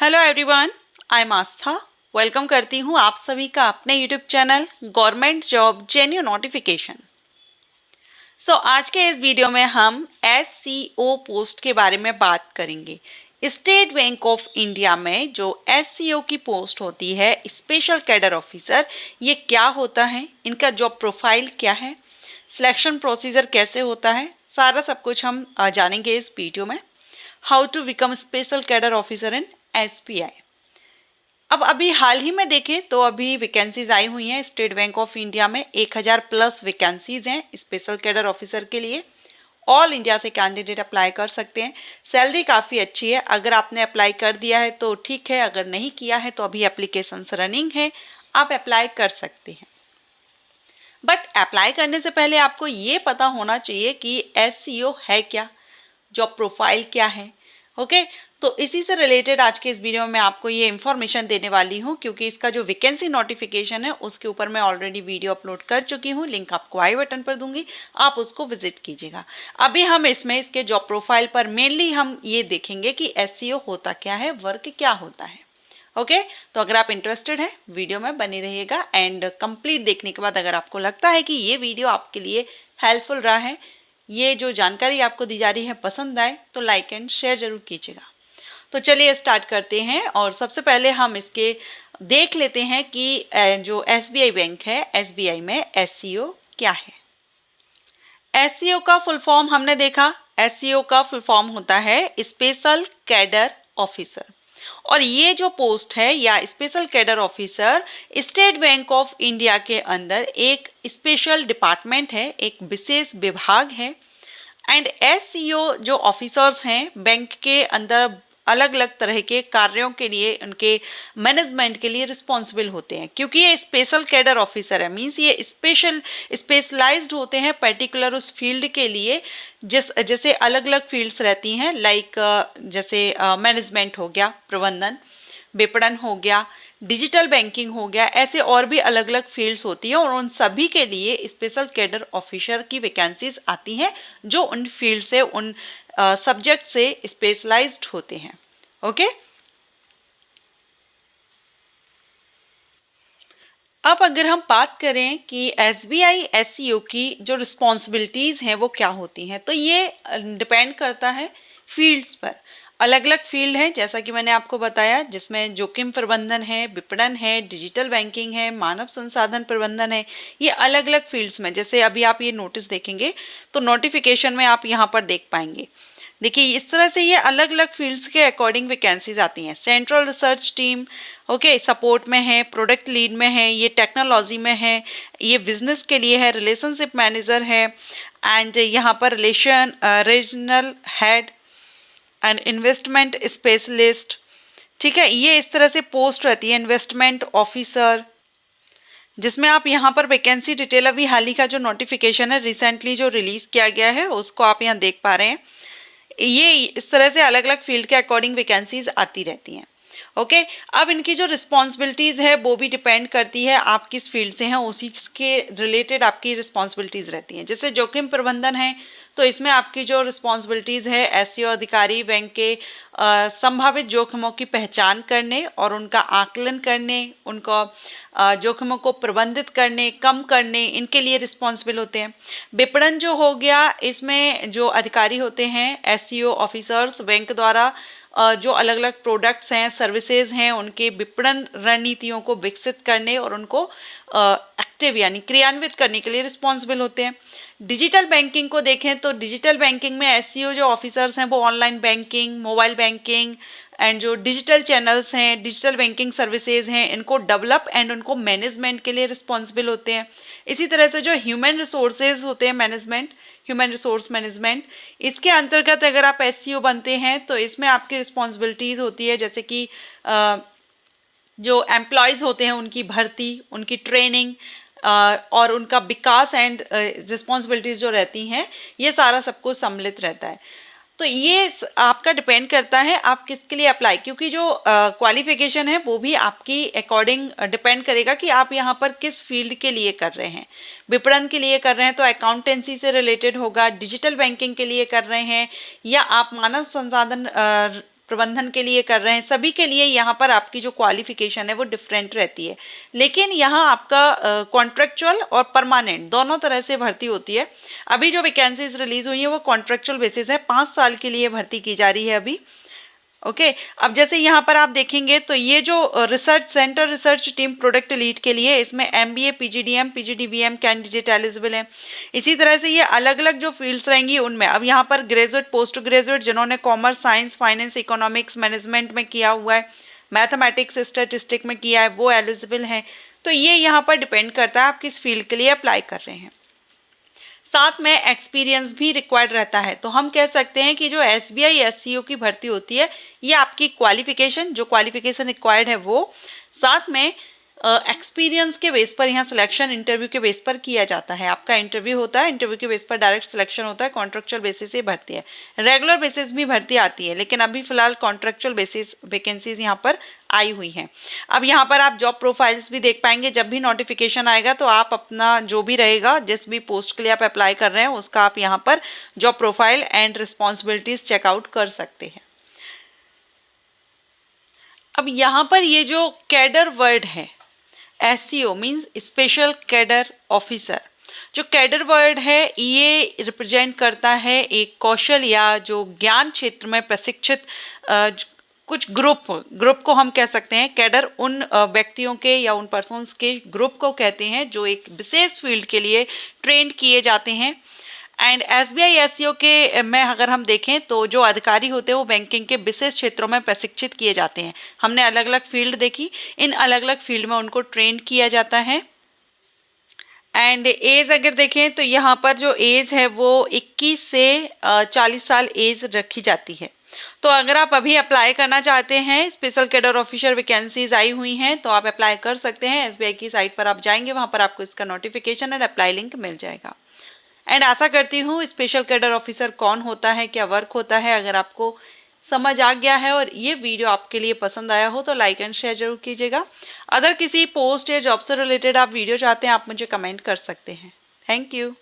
Hello everyone, I am Aastha. Welcome करती हूँ आप सभी का अपने YouTube channel government job genuine notification. आज के इस वीडियो में हम SCO पोस्ट के बारे में बात करेंगे। स्टेट बैंक ऑफ इंडिया में जो SCO की पोस्ट होती है, स्पेशल कैडर ऑफिसर, ये क्या होता है, इनका जॉब प्रोफाइल क्या है, सिलेक्शन प्रोसीजर कैसे होता है, सारा सब कुछ हम जानेंगे इस वीडियो में। How to become special cadre officer in SBI। अब अभी हाल ही में देखें तो अभी वैकेंसीज आई हुई हैं स्टेट बैंक ऑफ इंडिया में। 1000 प्लस वैकेंसीज हैं स्पेशल कैडर ऑफिसर के लिए। ऑल इंडिया से कैंडिडेट अप्लाई कर सकते हैं। सैलरी काफ़ी अच्छी है। अगर आपने अप्लाई कर दिया है तो ठीक है, अगर नहीं किया है तो अभी एप्लीकेशंस रनिंग है, आप अप्लाई कर सकते हैं। बट अप्लाई करने से पहले आपको ये पता होना चाहिए कि SCO है क्या, जॉब प्रोफाइल क्या है। ओके, तो इसी से रिलेटेड आज के इस वीडियो में मैं आपको ये इन्फॉर्मेशन देने वाली हूँ, क्योंकि इसका जो वैकेंसी नोटिफिकेशन है उसके ऊपर मैं ऑलरेडी वीडियो अपलोड कर चुकी हूँ। लिंक आपको आई बटन पर दूंगी, आप उसको विजिट कीजिएगा। अभी हम इसमें इसके जॉब प्रोफाइल पर मेनली हम ये देखेंगे कि SCO होता क्या है, वर्क क्या होता है। ओके, तो अगर आप इंटरेस्टेड हैं वीडियो में बने रहिएगा एंड कंप्लीट देखने के बाद अगर आपको लगता है कि ये वीडियो आपके लिए हेल्पफुल रहा है, ये जो जानकारी आपको दी जा रही है पसंद आए, तो लाइक एंड शेयर जरूर कीजिएगा। तो चलिए स्टार्ट करते हैं। और सबसे पहले हम इसके देख लेते हैं कि जो SBI बैंक है, SBI में SCO क्या है। SCO का फुल फॉर्म हमने देखा। SCO का फुल फॉर्म होता है स्पेशल कैडर ऑफिसर, और ये जो पोस्ट है या special cadre officer state bank of India के अंदर एक स्पेशल डिपार्टमेंट है, एक विशेष विभाग है। एंड SCO जो ऑफिसर्स हैं बैंक के अंदर अलग अलग तरह के कार्यों के लिए, उनके मैनेजमेंट के लिए रिस्पॉन्सिबल होते हैं। क्योंकि ये स्पेशल कैडर ऑफिसर है, मीन्स ये स्पेशलाइज्ड होते हैं पर्टिकुलर उस फील्ड के लिए। जैसे अलग अलग फील्ड्स रहती हैं, लाइक जैसे मैनेजमेंट हो गया, प्रबंधन, विपणन हो गया, डिजिटल बैंकिंग हो गया, ऐसे और भी अलग अलग फील्ड्स होती हैं। और उन सभी के लिए स्पेशल कैडर ऑफिसर की वैकेंसीज आती हैं जो उन फील्ड से, उन सब्जेक्ट से स्पेशलाइज्ड होते हैं। ओके, अब अगर हम बात करें कि SBI SCO की जो रिस्पॉन्सिबिलिटीज हैं वो क्या होती हैं, तो ये डिपेंड करता है फील्ड्स पर। अलग अलग फील्ड हैं जैसा कि मैंने आपको बताया, जिसमें जोखिम प्रबंधन है, विपणन है, डिजिटल बैंकिंग है, मानव संसाधन प्रबंधन है। ये अलग अलग फील्ड्स में, जैसे अभी आप ये नोटिस देखेंगे तो नोटिफिकेशन में आप यहाँ पर देख पाएंगे। देखिए इस तरह से ये अलग अलग फील्ड्स के अकॉर्डिंग वैकेंसीज आती हैं। Central research team okay support में है, प्रोडक्ट लीड में है, ये टेक्नोलॉजी में है, ये बिजनेस के लिए है, रिलेशनशिप मैनेजर है, एंड यहाँ पर regional head and investment specialist. ठीक है, ये इस तरह से पोस्ट रहती है। इन्वेस्टमेंट ऑफिसर, जिसमें आप यहाँ पर वैकेंसी डिटेल अभी हाल ही का जो नोटिफिकेशन है रिसेंटली जो रिलीज किया गया है उसको आप यहाँ देख पा रहे हैं। ये इस तरह से अलग अलग फील्ड के अकॉर्डिंग वैकेंसीज आती रहती हैं। ओके, अब इनकी जो रिस्पॉन्सिबिलिटीज है वो भी डिपेंड करती है आप किस फील्ड से हैं, उसी के रिलेटेड आपकी रिस्पॉन्सिबिलिटीज रहती हैं। जैसे जोखिम प्रबंधन है तो इसमें आपकी जो रिस्पॉन्सिबिलिटीज है, SCO अधिकारी बैंक के संभावित जोखिमों की पहचान करने और उनका आकलन करने, उनको जोखिमों को प्रबंधित करने, कम करने, इनके लिए रिस्पॉन्सिबल होते हैं। विपणन जो हो गया, इसमें जो अधिकारी होते हैं SCO ऑफिसर्स बैंक द्वारा जो अलग अलग प्रोडक्ट्स हैं, सर्विसेज हैं, उनके विपणन रणनीतियों को विकसित करने और उनको एक्टिव यानी क्रियान्वित करने के लिए रिस्पॉन्सिबल होते हैं। डिजिटल बैंकिंग को देखें तो डिजिटल बैंकिंग में SCO जो ऑफिसर्स हैं वो online banking, mobile banking and जो डिजिटल चैनल्स हैं, डिजिटल बैंकिंग सर्विसेज हैं, इनको डेवलप एंड उनको मैनेजमेंट के लिए रिस्पॉन्सिबल होते हैं। इसी तरह से जो ह्यूमन रिसोर्सेज होते हैं, मैनेजमेंट, ह्यूमन रिसोर्स मैनेजमेंट, इसके अंतर्गत अगर आप SCO बनते हैं तो इसमें आपकी रिस्पॉन्सिबिलिटीज होती है, जैसे कि जो एम्प्लॉयज़ होते हैं उनकी भर्ती, उनकी ट्रेनिंग और उनका विकास एंड रिस्पॉन्सिबिलिटीज जो रहती हैं, ये सारा सब कुछ सम्मिलित रहता है। तो ये आपका डिपेंड करता है आप किसके लिए अप्लाई, क्योंकि जो क्वालिफिकेशन है वो भी आपकी अकॉर्डिंग डिपेंड करेगा कि आप यहाँ पर किस फील्ड के लिए कर रहे हैं। विपणन के लिए कर रहे हैं तो अकाउंटेंसी से रिलेटेड होगा, डिजिटल बैंकिंग के लिए कर रहे हैं या आप मानव संसाधन प्रबंधन के लिए कर रहे हैं, सभी के लिए यहाँ पर आपकी जो क्वालिफिकेशन है वो डिफरेंट रहती है। लेकिन यहाँ आपका कॉन्ट्रेक्चुअल और परमानेंट दोनों तरह से भर्ती होती है। अभी जो वैकेंसीज रिलीज हुई है वो कॉन्ट्रेक्चुअल बेसिस है, 5 साल के लिए भर्ती की जा रही है अभी। ओके अब जैसे यहाँ पर आप देखेंगे तो ये जो research centre research team product lead के लिए इसमें MBA PGDM PGDBM candidate eligible है। इसी तरह से ये अलग अलग जो फील्ड्स रहेंगी उनमें अब यहाँ पर ग्रेजुएट पोस्ट ग्रेजुएट जिन्होंने commerce science finance economics management में किया हुआ है, मैथमेटिक्स स्टैटिस्टिक में किया है, वो एलिजिबल हैं। तो ये यहाँ पर डिपेंड करता है आप किस फील्ड के लिए अप्लाई कर रहे हैं। साथ में एक्सपीरियंस भी रिक्वायर्ड रहता है। तो हम कह सकते हैं कि जो SBI SCO की भर्ती होती है ये आपकी क्वालिफिकेशन जो क्वालिफिकेशन रिक्वायर्ड है वो, साथ में एक्सपीरियंस के बेस पर यहाँ सिलेक्शन इंटरव्यू के बेस पर किया जाता है। आपका इंटरव्यू होता है, इंटरव्यू के बेस पर डायरेक्ट सिलेक्शन होता है, कॉन्ट्रेक्चुअल बेसिस से भर्ती है। रेगुलर बेसिस भी भर्ती आती है लेकिन अभी फिलहाल कॉन्ट्रेक्चुअल बेसिस वैकेंसीज यहाँ पर आई हुई हैं। अब यहाँ पर आप जॉब प्रोफाइल्स भी देख पाएंगे, जब भी नोटिफिकेशन आएगा तो आप अपना जो भी रहेगा जिस भी पोस्ट के लिए आप अप्लाई कर रहे हैं उसका आप यहाँ पर job profile and responsibilities check out कर सकते हैं। अब यहाँ पर ये जो कैडर वर्ड है SCO means special cadre officer, जो कैडर वर्ड है ये रिप्रेजेंट करता है एक कौशल या जो ज्ञान क्षेत्र में प्रशिक्षित कुछ ग्रुप को हम कह सकते हैं। कैडर उन व्यक्तियों के या उन पर्सन्स के ग्रुप को कहते हैं जो एक विशेष फील्ड के लिए ट्रेंड किए जाते हैं। एंड SBI SCO के में अगर हम देखें तो जो अधिकारी होते हैं वो बैंकिंग के विशेष क्षेत्रों में प्रशिक्षित किए जाते हैं। हमने अलग अलग फील्ड देखी, इन अलग अलग फील्ड में उनको ट्रेन किया जाता है। एंड एज अगर देखें तो यहाँ पर जो एज है वो 21 से 40 साल एज रखी जाती है। तो अगर आप अभी अप्लाई करना चाहते हैं, स्पेशल कैडर ऑफिसर वैकेंसीज आई हुई हैं तो आप अप्लाई कर सकते हैं। SBI की साइट पर आप जाएंगे, वहां पर आपको इसका नोटिफिकेशन एंड अप्लाई लिंक मिल जाएगा। एंड आशा करती हूँ स्पेशल कैडर ऑफिसर कौन होता है, क्या वर्क होता है, अगर आपको समझ आ गया है और ये वीडियो आपके लिए पसंद आया हो तो लाइक एंड शेयर जरूर कीजिएगा। अगर किसी पोस्ट या जॉब से रिलेटेड आप वीडियो चाहते हैं आप मुझे कमेंट कर सकते हैं। Thank you.